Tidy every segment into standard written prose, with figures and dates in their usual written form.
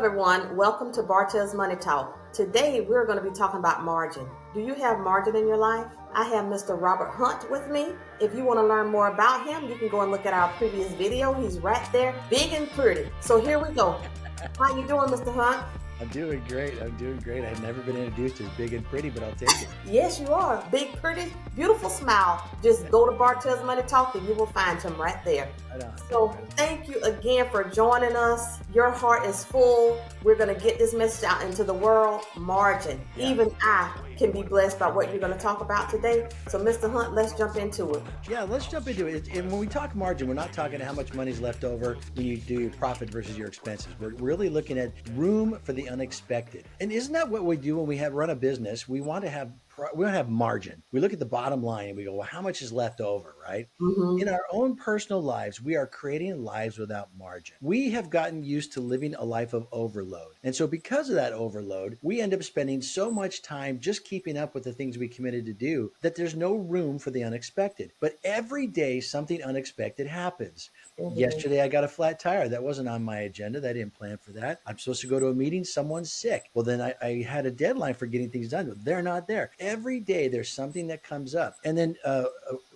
everyone. Welcome to Bartelle's Money Talk. Today, we're going to be talking about margin. Do you have margin in your life? I have Mr. Robert Hunt with me. If you want to learn more about him, you can go and look at our previous video. He's right there, big and pretty. So here we go. How you doing, Mr. Hunt? I'm doing great. I've never been introduced as big and pretty, but I'll take it. Yes, you are. Big, pretty, beautiful smile. Just go to Bartelle's Money Talk and you will find him right there. So thank you again for joining us. Your heart is full. We're going to get this message out into the world. Margin. Yeah. Even I can be blessed by what you're going to talk about today. So Mr. Hunt, let's jump into it. Yeah, let's jump into it. And when we talk margin, we're not talking how much money's left over when you do your profit versus your expenses. We're really looking at room for the unexpected. And isn't that what we do when we run a business? We want to have margin. We look at the bottom line and we go, well, how much is left over, right? Mm-hmm. In our own personal lives, we are creating lives without margin. We have gotten used to living a life of overload. And so because of that overload, we end up spending so much time just keeping up with the things we committed to do that there's no room for the unexpected. But every day, something unexpected happens. Mm-hmm. Yesterday, I got a flat tire. That wasn't on my agenda. I didn't plan for that. I'm supposed to go to a meeting. Someone's sick. Well, then I had a deadline for getting things done, but they're not there. Every day there's something that comes up. And then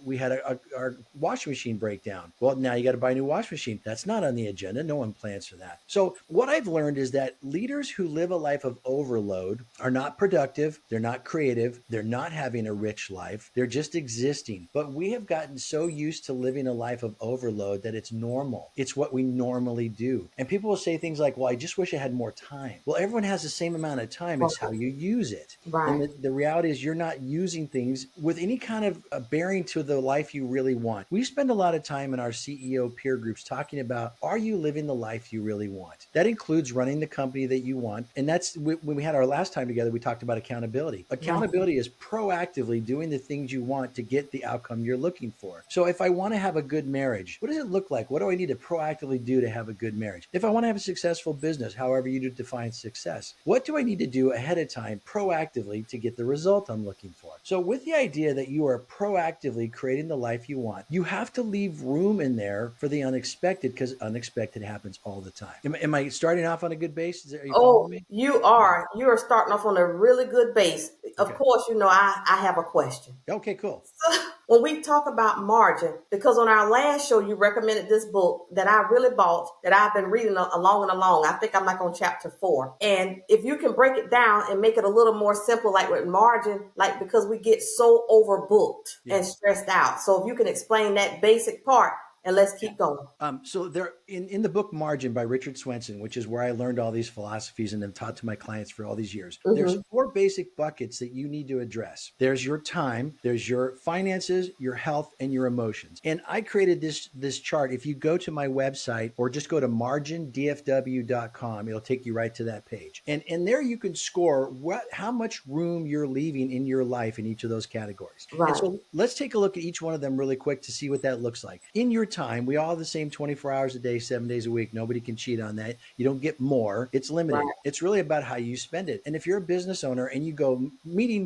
we had our washing machine breakdown. Well, now you got to buy a new washing machine. That's not on the agenda. No one plans for that. So what I've learned is that leaders who live a life of overload are not productive. They're not creative. They're not having a rich life. They're just existing. But we have gotten so used to living a life of overload that it's normal. It's what we normally do. And people will say things like, well, I just wish I had more time. Well, everyone has the same amount of time. It's how you use it. Right. And the reality is you're not using things with any kind of bearing to the life you really want. We spend a lot of time in our CEO peer groups talking about, are you living the life you really want? That includes running the company that you want. And that's when we had our last time together, we talked about accountability. Accountability is proactively doing the things you want to get the outcome you're looking for. So if I want to have a good marriage, what does it look like? What do I need to proactively do to have a good marriage? If I want to have a successful business, however you define success, what do I need to do ahead of time proactively to get the result I'm looking for? So with the idea that you are proactively creating the life you want, you have to leave room in there for the unexpected, because unexpected happens all the time. Am I starting off on a good base? Are you following me? You are. You are starting off on a really good base. Of course, I have a question. Okay, cool. When we talk about margin, because on our last show, you recommended this book that I really bought, that I've been reading along and along. I think I'm like on chapter 4. And if you can break it down and make it a little more simple, like with margin, like because we get so overbooked and stressed out. So if you can explain that basic part, and let's keep going. So there, in the book Margin by Richard Swenson, which is where I learned all these philosophies and have taught to my clients for all these years, there's 4 basic buckets that you need to address. There's your time, there's your finances, your health, and your emotions. And I created this chart. If you go to my website or just go to margindfw.com, it'll take you right to that page. And there you can score how much room you're leaving in your life in each of those categories. Right. And so let's take a look at each one of them really quick to see what that looks like. In your time, we all have the same 24 hours a day, 7 days a week. Nobody can cheat on that. You don't get more. It's limited. Right. It's really about how you spend it. And if you're a business owner and you go meeting,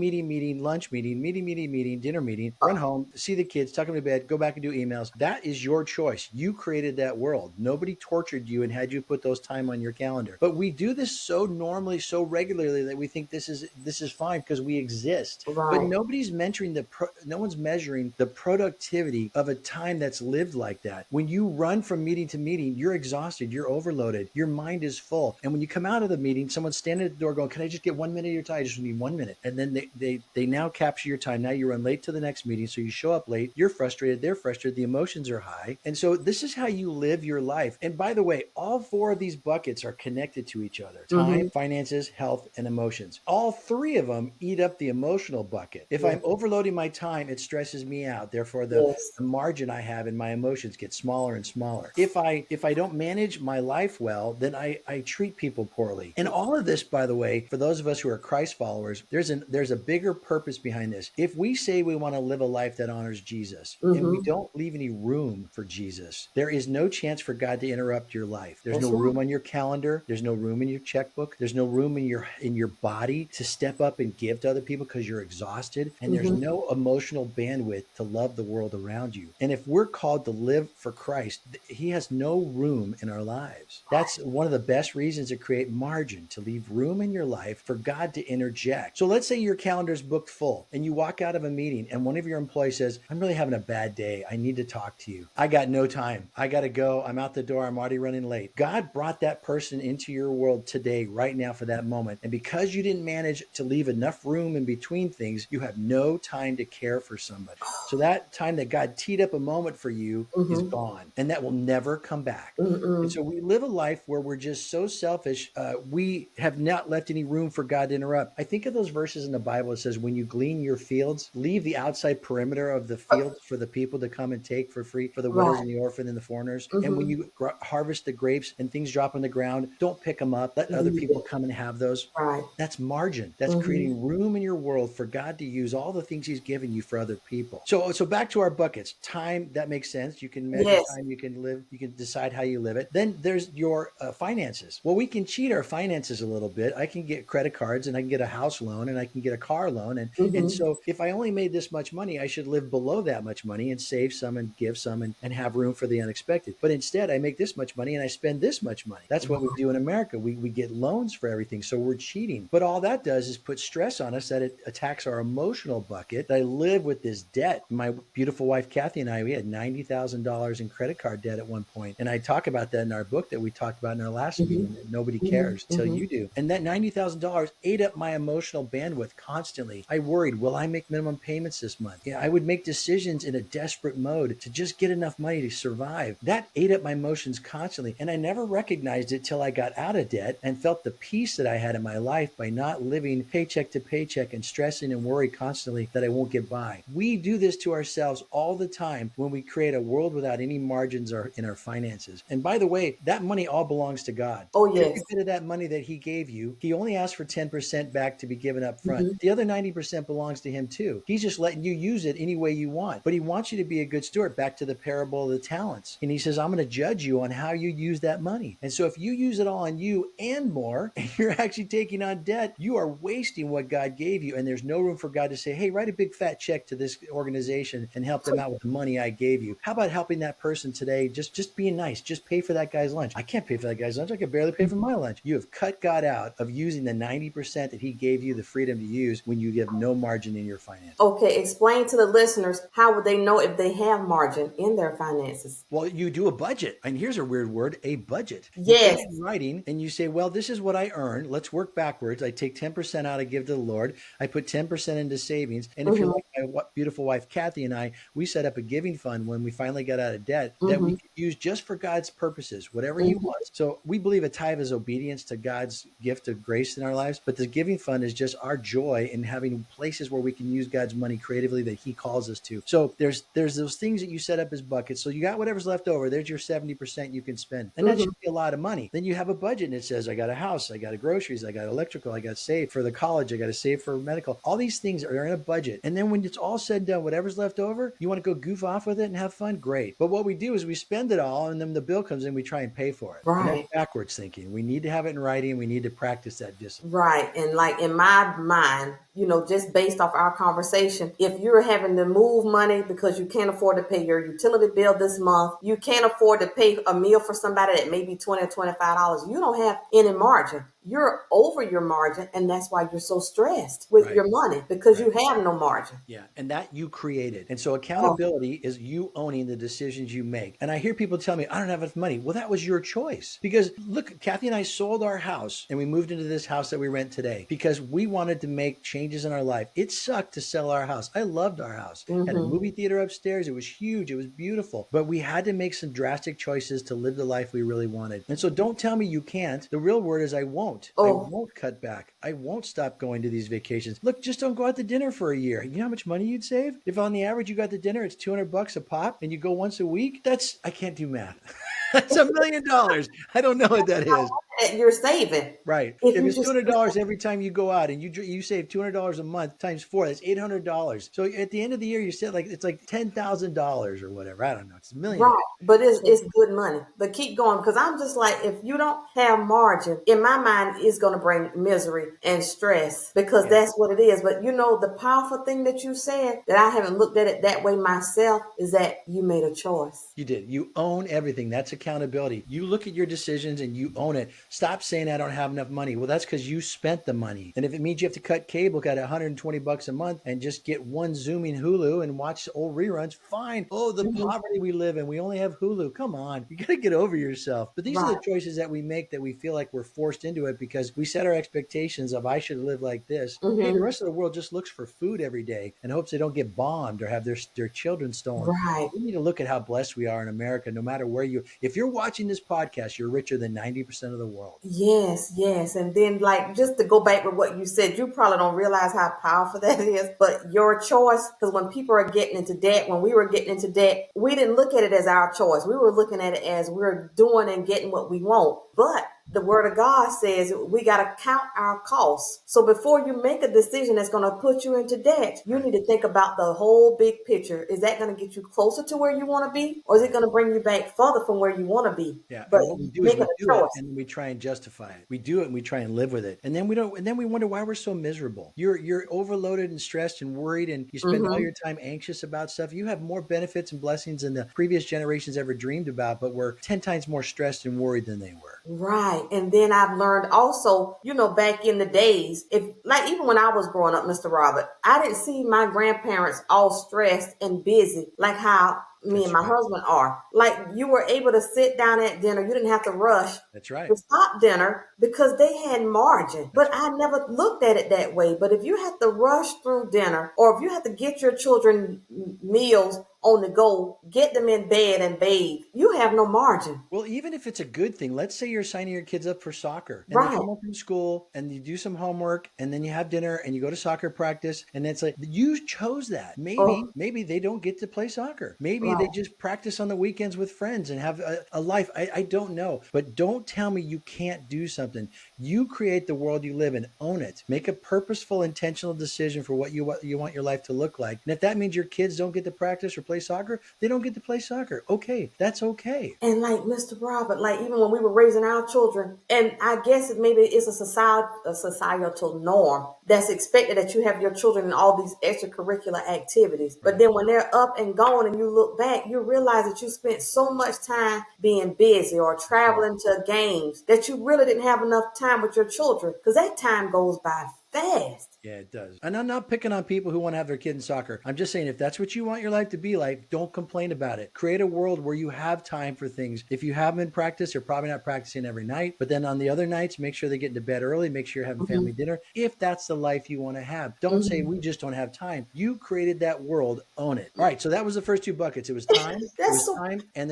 lunch meeting, dinner meeting, run home, see the kids, tuck them to bed, go back and do emails, that is your choice. You created that world. Nobody tortured you and had you put those time on your calendar. But we do this so normally, so regularly that we think this is fine because we exist. Right. But nobody's measuring no one's measuring the productivity of a time that's lived like that. When you run from meeting to meeting, you're exhausted, you're overloaded, your mind is full. And when you come out of the meeting, someone's standing at the door going, can I just get 1 minute of your time? I just need 1 minute. And then they now capture your time. Now you run late to the next meeting. So you show up late, you're frustrated, they're frustrated, the emotions are high. And so this is how you live your life. And by the way, all 4 of these buckets are connected to each other. Time, finances, health, and emotions. All 3 of them eat up the emotional bucket. If I'm overloading my time, it stresses me out. Therefore, the margin I have in my emotions get smaller and smaller. If I don't manage my life well, then I treat people poorly. And all of this, by the way, for those of us who are Christ followers, there's a bigger purpose behind this. If we say we want to live a life that honors Jesus, and we don't leave any room for Jesus, there is no chance for God to interrupt your life. There's no room on your calendar. There's no room in your checkbook. There's no room in your body to step up and give to other people because you're exhausted. And there's no emotional bandwidth to love the world around you. And if we're called to live for Christ, he has no little room in our lives. That's one of the best reasons to create margin, to leave room in your life for God to interject. So let's say your calendar's booked full and you walk out of a meeting and one of your employees says, I'm really having a bad day. I need to talk to you. I got no time. I got to go. I'm out the door. I'm already running late. God brought that person into your world today, right now, for that moment. And because you didn't manage to leave enough room in between things, you have no time to care for somebody. So that time that God teed up a moment for you is gone, and that will never come back. And so we live a life where we're just so selfish. We have not left any room for God to interrupt. I think of those verses in the Bible that says, when you glean your fields, leave the outside perimeter of the fields for the people to come and take for free, for the widows Right. and the orphan and the foreigners. And when you harvest the grapes and things drop on the ground, don't pick them up. Let other Leave people it. come and have those. Right. That's margin. That's creating room in your world for God to use all the things he's given you for other people. So back to our buckets. Time, that makes sense. You can measure Yes. time. You can live. You can decide how you live it. Then there's your finances. Well, we can cheat our finances a little bit. I can get credit cards and I can get a house loan and I can get a car loan. And so if I only made this much money, I should live below that much money and save some and give some and have room for the unexpected. But instead, I make this much money and I spend this much money. That's what we do in America. We get loans for everything. So we're cheating. But all that does is put stress on us, that it attacks our emotional bucket. I live with this debt. My beautiful wife, Kathy, and I, we had $90,000 in credit card debt at one point. And I talk about that in our book that we talked about in our last meeting. Nobody cares till you do. And that $90,000 ate up my emotional bandwidth constantly. I worried, will I make minimum payments this month? Yeah, I would make decisions in a desperate mode to just get enough money to survive. That ate up my emotions constantly. And I never recognized it till I got out of debt and felt the peace that I had in my life by not living paycheck to paycheck and stressing and worry constantly that I won't get by. We do this to ourselves all the time when we create a world without any margins in our finances. And by the way, that money all belongs to God. Oh, yes. Every bit of that money that he gave you, he only asked for 10% back to be given up front. The other 90% belongs to him too. He's just letting you use it any way you want. But he wants you to be a good steward. Back to the parable of the talents. And he says, I'm going to judge you on how you use that money. And so if you use it all on you and more, and you're actually taking on debt, you are wasting what God gave you. And there's no room for God to say, hey, write a big fat check to this organization and help them out with the money I gave you. How about helping that person today? Just being nice. Just pay for that guy's lunch. I can't pay for that guy's lunch. I can barely pay for my lunch. You have cut God out of using the 90% that he gave you the freedom to use when you give no margin in your finances. Okay, explain to the listeners, how would they know if they have margin in their finances? Well, you do a budget. And here's a weird word, a budget. You Yes. put it in writing and you say, well, this is what I earn. Let's work backwards. I take 10% out, I give to the Lord. I put 10% into savings. And if you're like my beautiful wife, Kathy, and I, we set up a giving fund when we finally got out of debt that we could use just for God's purposes, whatever he wants. So we believe a tithe is obedience to God's gift of grace in our lives. But the giving fund is just our joy in having places where we can use God's money creatively that he calls us to. So there's those things that you set up as buckets. So you got whatever's left over. There's your 70% you can spend. And that should be a lot of money. Then you have a budget and it says, I got a house, I got groceries, I got electrical, I got to save for the college, I got to save for medical. All these things are in a budget. And then when it's all said and done, whatever's left over, you want to go goof off with it and have fun? Great. But what we do is we spend it all and then the bill comes in, we try and pay for it. And that's Right. backwards thinking. We need to have it in writing. We need to practice that discipline. Right. And like in my mind, just based off our conversation, if you're having to move money because you can't afford to pay your utility bill this month, you can't afford to pay a meal for somebody that may be $20 or $25, you don't have any margin. You're over your margin, and that's why you're so stressed with your money, because you have no margin. Yeah, and that you created. And so accountability is you owning the decisions you make. And I hear people tell me, I don't have enough money. Well, that was your choice. Because look, Kathy and I sold our house and we moved into this house that we rent today because we wanted to make changes in our life. It sucked to sell our house. I loved our house. Had a movie theater upstairs. It was huge. It was beautiful. But we had to make some drastic choices to live the life we really wanted. And so don't tell me you can't. The real word is I won't. I won't cut back. I won't stop going to these vacations. Look, just don't go out to dinner for a year. You know how much money you'd save? If on the average you got to dinner, it's $200 a pop and you go once a week. I can't do math. That's $1 million. I don't know what that is. that you're saving. Right. If If you it's just $200 every time you go out and you save $200 a month times 4, that's $800. So at the end of the year, you said like it's like $10,000 or whatever. I don't know. It's $1 million. right, but So it's good money. But keep going because I'm just like, if you don't have margin, in my mind, it's going to bring misery and stress because yeah. that's what it is. But you know, the powerful thing that you said that I haven't looked at it that way myself is that you made a choice. You did. You own everything. That's accountability. You look at your decisions and you own it. Stop saying I don't have enough money. Well, that's because you spent the money. And if it means you have to cut cable, got $120 a month and just get one Zooming Hulu and watch old reruns, fine. Oh, the Mhm. poverty we live in. We only have Hulu. Come on. You got to get over yourself. But these are the Right. choices that we make that we feel like we're forced into it because we set our expectations of I should live like this. Hey, the Hmm. rest of the world just looks for food every day and hopes they don't get bombed or have their children stolen. Right. We need to look at how blessed we are in America, no matter where if you're watching this podcast, you're richer than 90% of the world. Yes, yes. And then, like, just to go back with what you said, you probably don't realize how powerful that is, but your choice, because when people are getting into debt, when we were getting into debt, we didn't look at it as our choice. We were looking at it as we're doing and getting what we want. But the word of God says we got to count our costs. So before you make a decision that's going to put you into debt, you Right. need to think about the whole big picture. Is that going to get you closer to where you want to be? Or is it Right. going to bring you back further from where you want to be? Yeah. But And what we do is making we a do it choice. and then we try and justify it. We do it and we try and live with it. And then we don't, and then we wonder why we're so miserable. You're overloaded and stressed and worried and you spend all Hmm. your time anxious about stuff. You have more benefits and blessings than the previous generations ever dreamed about, but we're 10 times more stressed and worried than they were. Right. And then I've learned also, back in the days, if like even when I was growing up, Mr. Robert, I didn't see my grandparents all stressed and busy like how me and That's my right. husband are. Like you were able to sit down at dinner. You didn't have to rush That's right. to stop dinner because they had margin. But That's right. I never looked at it that way. But if you have to rush through dinner or if you have to get your children meals on the go, get them in bed and bathe, you have no margin. Well, even if it's a good thing, let's say you're signing your kids up for soccer and they Right. come home from school and you do some homework and then you have dinner and you go to soccer practice and it's like you chose that. Oh, Maybe they don't get to play soccer. Maybe they right. just practice on the weekends with friends and have a life. I don't know. But don't tell me you can't do something. You create the world you live in. Own it. Make a purposeful, intentional decision for what you want your life to look like. And if that means your kids don't get to practice or play soccer, they don't get to play soccer. Okay, that's okay. And like Mr. Robert, like even when we were raising our children, and I guess maybe it's a societal norm that's expected that you have your children in all these extracurricular activities. But Right. then when they're up and gone and you look back, you realize that you spent so much time being busy or That's right. traveling to games that you really didn't have enough time with your children because that time goes by fast. Yeah, it does. And I'm not picking on people who want to have their kid in soccer. I'm just saying if that's what you want your life to be like, don't complain about it. Create a world where you have time for things. If you have them in practice, you're probably not practicing every night. But then on the other nights, make sure they get into bed early. Make sure you're having Hmm. family dinner. If that's the life you want to have, don't say Hmm. we just don't have time. You created that world. Own it. All right. So that was the first two buckets. It was time. It That's was so. time, and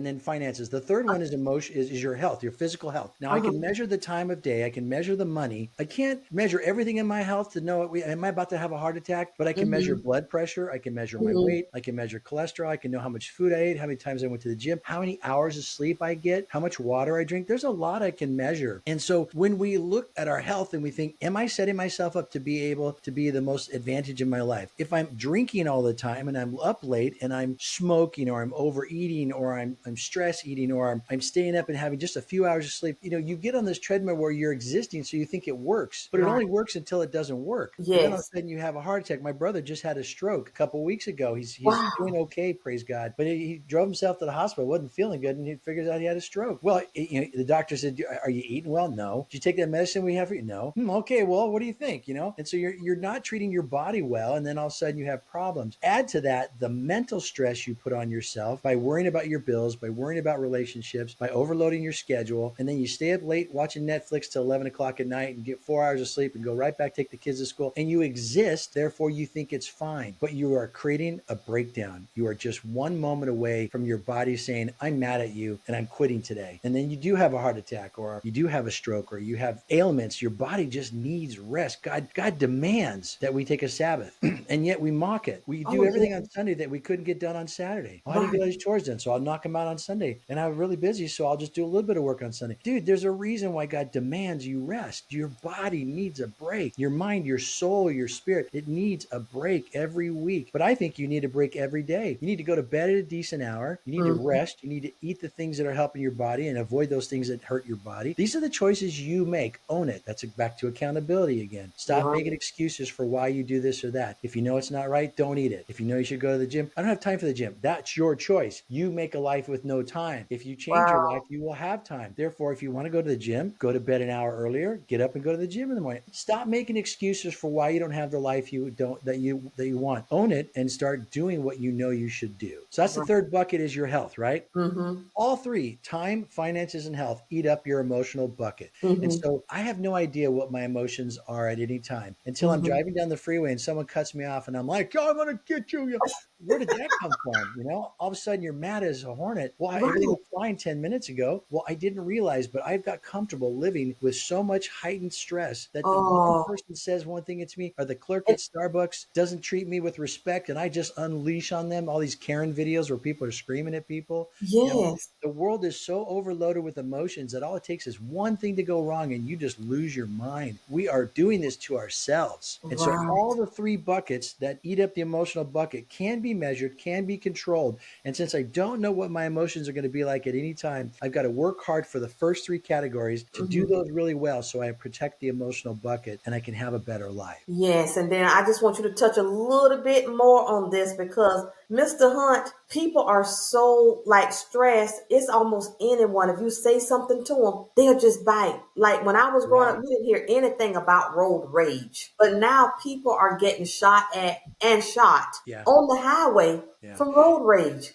then finances. The third one is emotion. Is your health, your physical health. Now I can Uh-huh. measure the time of day. I can measure the money. I can't measure everything in my health to know am I about to have a heart attack, but I can measure Hmm. blood pressure. I can measure my Hmm. weight. I can measure cholesterol. I can know how much food I ate, how many times I went to the gym, how many hours of sleep I get, how much water I drink. There's a lot I can measure. And so when we look at our health and we think, am I setting myself up to be able to be the most advantage in my life? If I'm drinking all the time and I'm up late and I'm smoking or I'm overeating or I'm stress eating or I'm staying up and having just a few hours of sleep, you get on this treadmill where you're existing. So you think it works, but it Right. only works until it doesn't work. And then all of a Yes. sudden you have a heart attack. My brother just had a stroke a couple of weeks ago. He's Wow. doing okay, praise God. But he drove himself to the hospital, wasn't feeling good, and he figures out he had a stroke. Well, the doctor said, "Are you eating well?" No. Did you take that medicine we have for you? No. Okay. Well, what do you think? And so you're not treating your body well, and then all of a sudden you have problems. Add to that the mental stress you put on yourself by worrying about your bills, by worrying about relationships, by overloading your schedule, and then you stay up late watching Netflix till 11 o'clock at night and get 4 hours of sleep and go go right back, take the kids to school, and you exist. Therefore, you think it's fine, but you are creating a breakdown. You are just one moment away from your body saying, I'm mad at you and I'm quitting today. And then you do have a heart attack, or you do have a stroke, or you have ailments. Your body just needs rest. God demands that we take a Sabbath, and yet we mock it. We do Oh, everything on yeah. Sunday that we couldn't get done on Saturday. Oh, I didn't get Right. all these chores done, so I'll knock them out on Sunday. And I'm really busy, so I'll just do a little bit of work on Sunday. Dude, there's a reason why God demands you rest. Your body needs a break. Your mind, your soul, your spirit, it needs a break every week. But I think you need a break every day. You need to go to bed at a decent hour. You need to Mm-hmm. rest. You need to eat the things that are helping your body and avoid those things that hurt your body. These are the choices you make. Own it. That's back to accountability again. Stop Right. making excuses for why you do this or that. If you know it's not right, don't eat it. If you know you should go to the gym, I don't have time for the gym. That's your choice. You make a life with no time. If you change your life, Wow. you will have time. Therefore, if you want to go to the gym, go to bed an hour earlier, get up and go to the gym in the morning. Stop making excuses for why you don't have the life you don't that you want. Own it and start doing what you know you should do. So that's the Right. third bucket, is your health, right? Mm-hmm. All three, time, finances, and health, eat up your emotional bucket. And Mm-hmm. so I have no idea what my emotions are at any time until I'm Mm-hmm. driving down the freeway and someone cuts me off and I'm like, oh, I'm going to get you. Where did that come from? All of a sudden you're mad as a hornet. Well, everything Right. was fine 10 minutes ago. Well, I didn't realize, but I've got comfortable living with so much heightened stress that the one Oh, person says one thing to me, or the clerk and at Starbucks doesn't treat me with respect, and I just unleash on them all these Karen videos where people are screaming at people. You know, yes. the world is so overloaded with emotions that all it takes is one thing to go wrong and you just lose your mind. We are doing this to ourselves. And so all Right. the three buckets that eat up the emotional bucket can be measured, can be controlled. And since I don't know what my emotions are going to be like at any time, I've got to work hard for the first three categories to do Mm-hmm. those really well so I protect the emotional bucket and I can have a better life. Yes, and then I just want you to touch a little bit more on this because Mr. Hunt, people are so like stressed. It's almost anyone. If you say something to them, they'll just bite. Like when I was growing Yeah. up, we didn't hear anything about road rage, but now people are getting shot at and shot Yeah. on the highway Yeah. from road rage.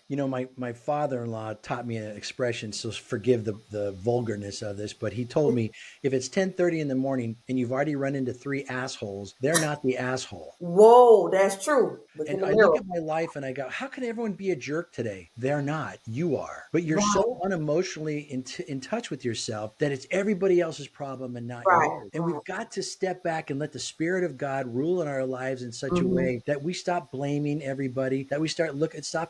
My father-in-law taught me an expression, so forgive the vulgarness of this, but he told me if it's 10:30 in the morning and you've already run into three assholes, they're not the asshole. Whoa, that's true. Look in And the I look mirror. at my life and I go, how can everyone be a jerk today? They're not. You are. But you're Right, so unemotionally in touch with yourself that it's everybody else's problem and not right, yours. And right. we've got to step back and let the Spirit of God rule in our lives in such a Mm-hmm, way that we stop blaming everybody, that we stop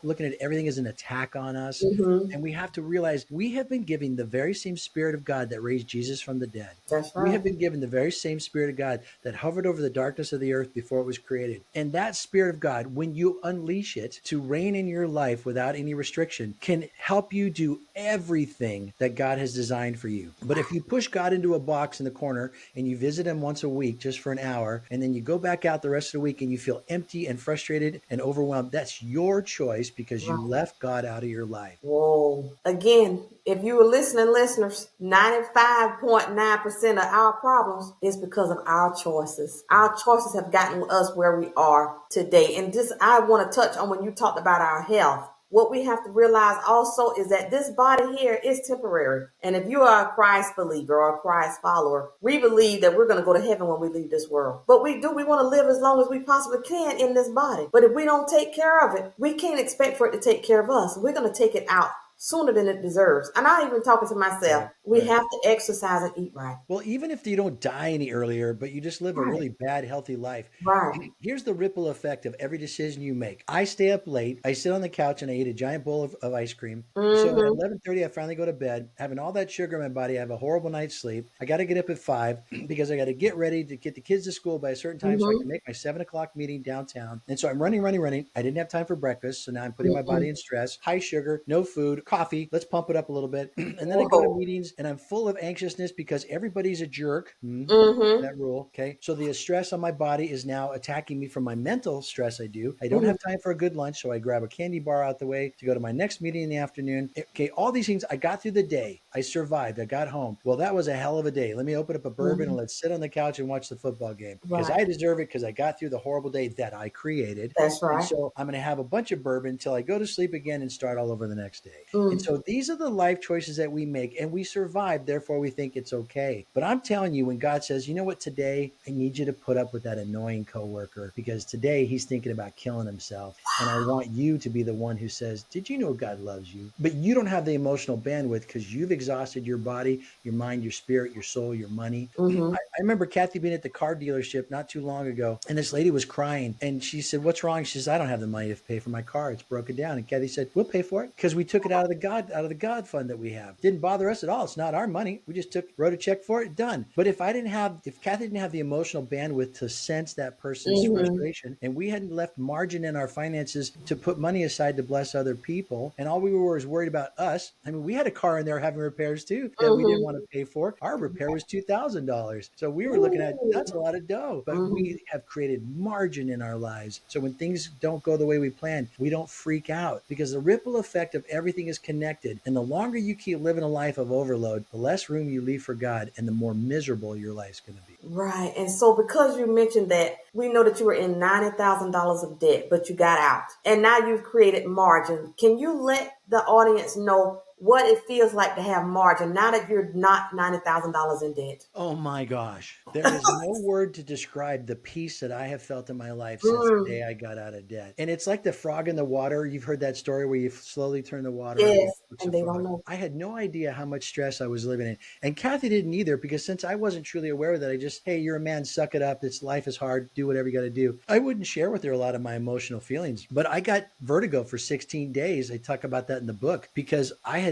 looking at everything as an attack on us. mm-hmm. And we have to realize we have been given the very same Spirit of God that raised Jesus from the dead. That's We right. have been given the very same Spirit of God that hovered over the darkness of the earth before it was created. And that Spirit of God, when you unleash it to reign in your life without any restriction, can help you do everything that God has designed for you. But if you push God into a box in the corner and you visit him once a week just for an hour, and then you go back out the rest of the week and you feel empty and frustrated and overwhelmed, that's your choice because you Right. left God out of your life. Whoa. Again, if you were listening, listeners, 95.9% of our problems is because of our choices. Our choices have gotten us where we are today. And this, I want to touch on when you talked about our health. What we have to realize also is that this body here is temporary. And if you are a Christ believer or a Christ follower, we believe that we're going to go to heaven when we leave this world. But we want to live as long as we possibly can in this body. But if we don't take care of it, we can't expect for it to take care of us. We're going to take it out sooner than it deserves. And I'm even talking to myself. Right, We right. have to exercise and eat right. Well, even if you don't die any earlier, but you just live a Right. really bad, healthy life, Right. here's the ripple effect of every decision you make. I stay up late. I sit on the couch and I eat a giant bowl of ice cream. So at Mm-hmm. 11:30, I finally go to bed, having all that sugar in my body. I have a horrible night's sleep. I got to get up at 5 because I got to get ready to get the kids to school by a certain time so I Mm-hmm. can make my 7 o'clock meeting downtown. And so I'm running, running, running. I didn't have time for breakfast. So now I'm putting my body Mm-mm. in stress. High sugar, no food, coffee. Let's pump it up a little bit. And then I go to Whoa. meetings and I'm full of anxiousness because everybody's a jerk. Mm-hmm. That rule. Okay. So the stress on my body is now attacking me from my mental stress. I don't Mm-hmm. have time for a good lunch. So I grab a candy bar out the way to go to my next meeting in the afternoon. Okay. All these things I got through the day. I survived. I got home. Well, that was a hell of a day. Let me open up a bourbon and Mhm. let's sit on the couch and watch the football game because Right. I deserve it because I got through the horrible day that I created. That's And right. so I'm going to have a bunch of bourbon until I go to sleep again and start all over the next day. And Mm. so these are the life choices that we make and we survive. Therefore, we think it's okay. But I'm telling you, when God says, you know what, today I need you to put up with that annoying coworker because today he's thinking about killing himself. And I want you to be the one who says, did you know God loves you? But you don't have the emotional bandwidth because you've exhausted your body, your mind, your spirit, your soul, your money. Mhm. I remember Kathy being at the car dealership not too long ago, and this lady was crying, and she said, "What's wrong?" She says, "I don't have the money to pay for my car; it's broken down." And Kathy said, "We'll pay for it because we took it out of the God fund that we have. Didn't bother us at all. It's not our money. We just wrote a check for it, done." But if Kathy didn't have the emotional bandwidth to sense that person's Mhm. frustration, and we hadn't left margin in our finances to put money aside to bless other people, and all we were was worried about us. I mean, we had a car in there having repairs too that we didn't want Mhm. to pay for. Our repair was $2,000. So we were looking at that's Ooh. a lot of dough, but Mhm. we have created margin in our lives. So when things don't go the way we planned, we don't freak out because the ripple effect of everything is connected. And the longer you keep living a life of overload, the less room you leave for God and the more miserable your life's going to be. Right. And so because you mentioned that, we know that you were in $90,000 of debt, but you got out. And now you've created margin. Can you let the audience know what it feels like to have margin now that you're not $90,000 in debt? Oh my gosh. There is no word to describe the peace that I have felt in my life since the Mm. day I got out of debt. And it's like the frog in the water. You've heard that story where you slowly turn the water on and Yes. it looks a And they don't frog. know. I had no idea how much stress I was living in. And Kathy didn't either because since I wasn't truly aware of that, I just, hey, you're a man, suck it up. This life is hard. Do whatever you got to do. I wouldn't share with her a lot of my emotional feelings, but I got vertigo for 16 days. I talk about that in the book because I had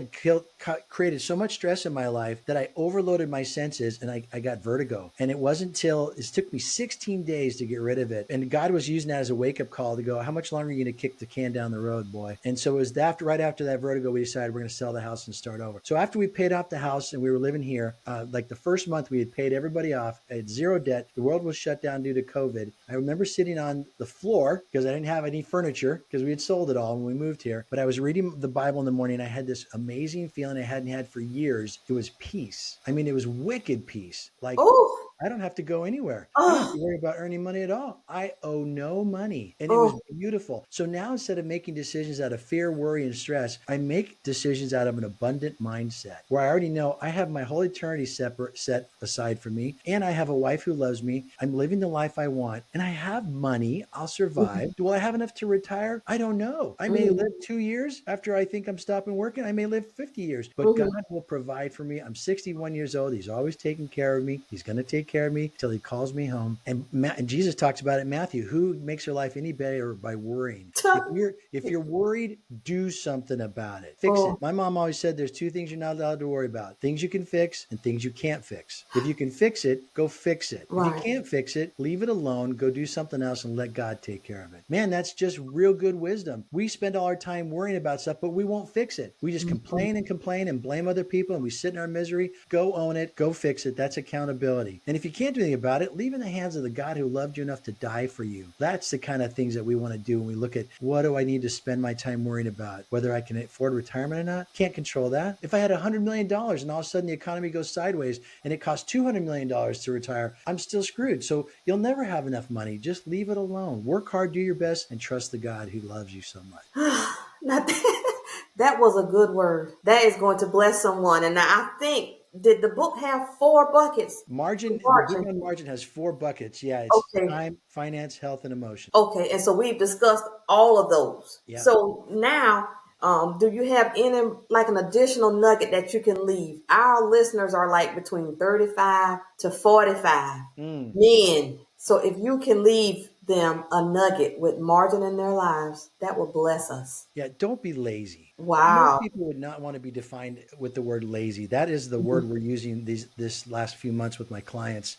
created so much stress in my life that I overloaded my senses and I got vertigo. And it wasn't until it took me 16 days to get rid of it. And God was using that as a wake up call to go, how much longer are you going to kick the can down the road, boy? And so it was right after that vertigo, we decided we're going to sell the house and start over. So after we paid off the house and we were living here, like the first month we had paid everybody off. I had zero debt. The world was shut down due to COVID. I remember sitting on the floor because I didn't have any furniture because we had sold it all when we moved here. But I was reading the Bible in the morning. I had this amazing feeling I hadn't had for years. It was peace. I mean, it was wicked peace. Like, Oh. I don't have to go anywhere. I don't have to Oh. worry about earning money at all. I owe no money. And it was Oh. beautiful. So now instead of making decisions out of fear, worry, and stress, I make decisions out of an abundant mindset where I already know I have my whole eternity set aside for me. And I have a wife who loves me. I'm living the life I want. And I have money. I'll survive. Will I have enough to retire? I don't know. I may Mhm. live 2 years after I think I'm stopping working. I may live 50 years, but God Mhm. will provide for me. I'm 61 years old. He's always taking care of me. He's going to take care of me till he calls me home. And Jesus talks about it in Matthew. Who makes your life any better by worrying? If you're worried, do something about it. Fix it. Oh. My mom always said there's two things you're not allowed to worry about: things you can fix and things you can't fix. If you can fix it, go fix it. If you Right. can't fix it, leave it alone, go do something else and let God take care of it. Man, that's just real good wisdom. We spend all our time worrying about stuff, but we won't fix it. We just Mhm. complain and blame other people and we sit in our misery. Go own it, go fix it. That's accountability. And if you can't do anything about it, leave in the hands of the God who loved you enough to die for you. That's the kind of things that we want to do when we look at what do I need to spend my time worrying about, whether I can afford retirement or not. Can't control that. If I had $100 million and all of a sudden the economy goes sideways and it costs $200 million to retire, I'm still screwed. So you'll never have enough money. Just leave it alone. Work hard, do your best, and trust the God who loves you so much. Now that was a good word. That is going to bless someone. And I think, did the book have four buckets? Margin, the book Margin. on margin has four buckets. Yeah, it's Okay. time, finance, health, and emotion. Okay. And so we've discussed all of those. Yeah. So now, do you have any like an additional nugget that you can leave? Our listeners are like between 35 to 45 Mm. men. So if you can leave them a nugget with margin in their lives, that will bless us. Yeah, don't be lazy. Most Wow. people would not want to be defined with the word lazy. That is the word Mhm. we're using this last few months with my clients.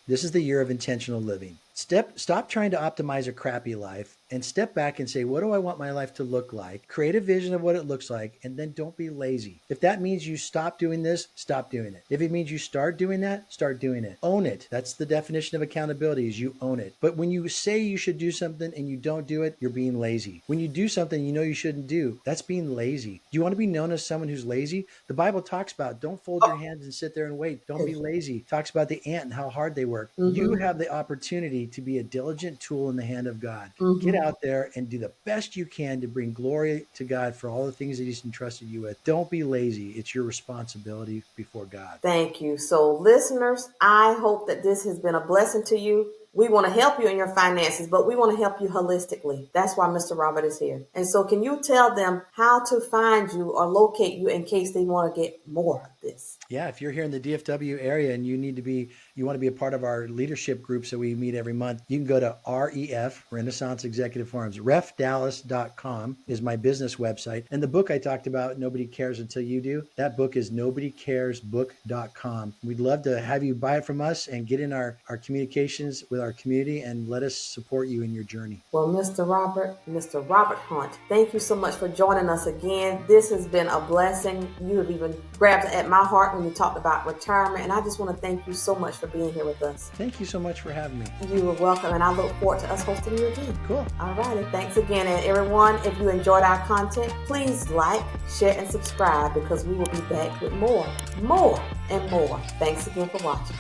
This is the year of intentional living. Stop trying to optimize a crappy life and step back and say, what do I want my life to look like? Create a vision of what it looks like, and then don't be lazy. If that means you stop doing this, stop doing it. If it means you start doing that, start doing it. Own it. That's the definition of accountability, is you own it. But when you say you should do something and you don't do it, you're being lazy. When you do something you know you shouldn't do, that's being lazy. Do you want to be known as someone who's lazy? The Bible talks about don't fold your hands and sit there and wait. Don't be lazy. It talks about the ant and how hard they work. You have the opportunity to be a diligent tool in the hand of God. Get out there and do the best you can to bring glory to God for all the things that He's entrusted you with. Don't be lazy. It's your responsibility before God. Thank you. So, listeners, I hope that this has been a blessing to you. We want to help you in your finances, but we want to help you holistically. That's why Mr. Robert is here. And so can you tell them how to find you or locate you in case they want to get more of this? Yeah, if you're here in the DFW area and you want to be a part of our leadership groups that we meet every month, you can go to REF, Renaissance Executive Forums. refdallas.com is my business website. And the book I talked about, Nobody Cares Until You Do, that book is nobodycaresbook.com. We'd love to have you buy it from us and get in our communications with our community and let us support you in your journey. Well, Mr. Robert Hunt, thank you so much for joining us again. This has been a blessing. You have even grabbed at my heart when you talked about retirement, and I just want to thank you so much for being here with us. Thank you so much for having me. You are welcome, and I look forward to us hosting you again. Cool. All righty. Thanks again. And everyone, if you enjoyed our content, please like, share, and subscribe because we will be back with more and more. Thanks again for watching.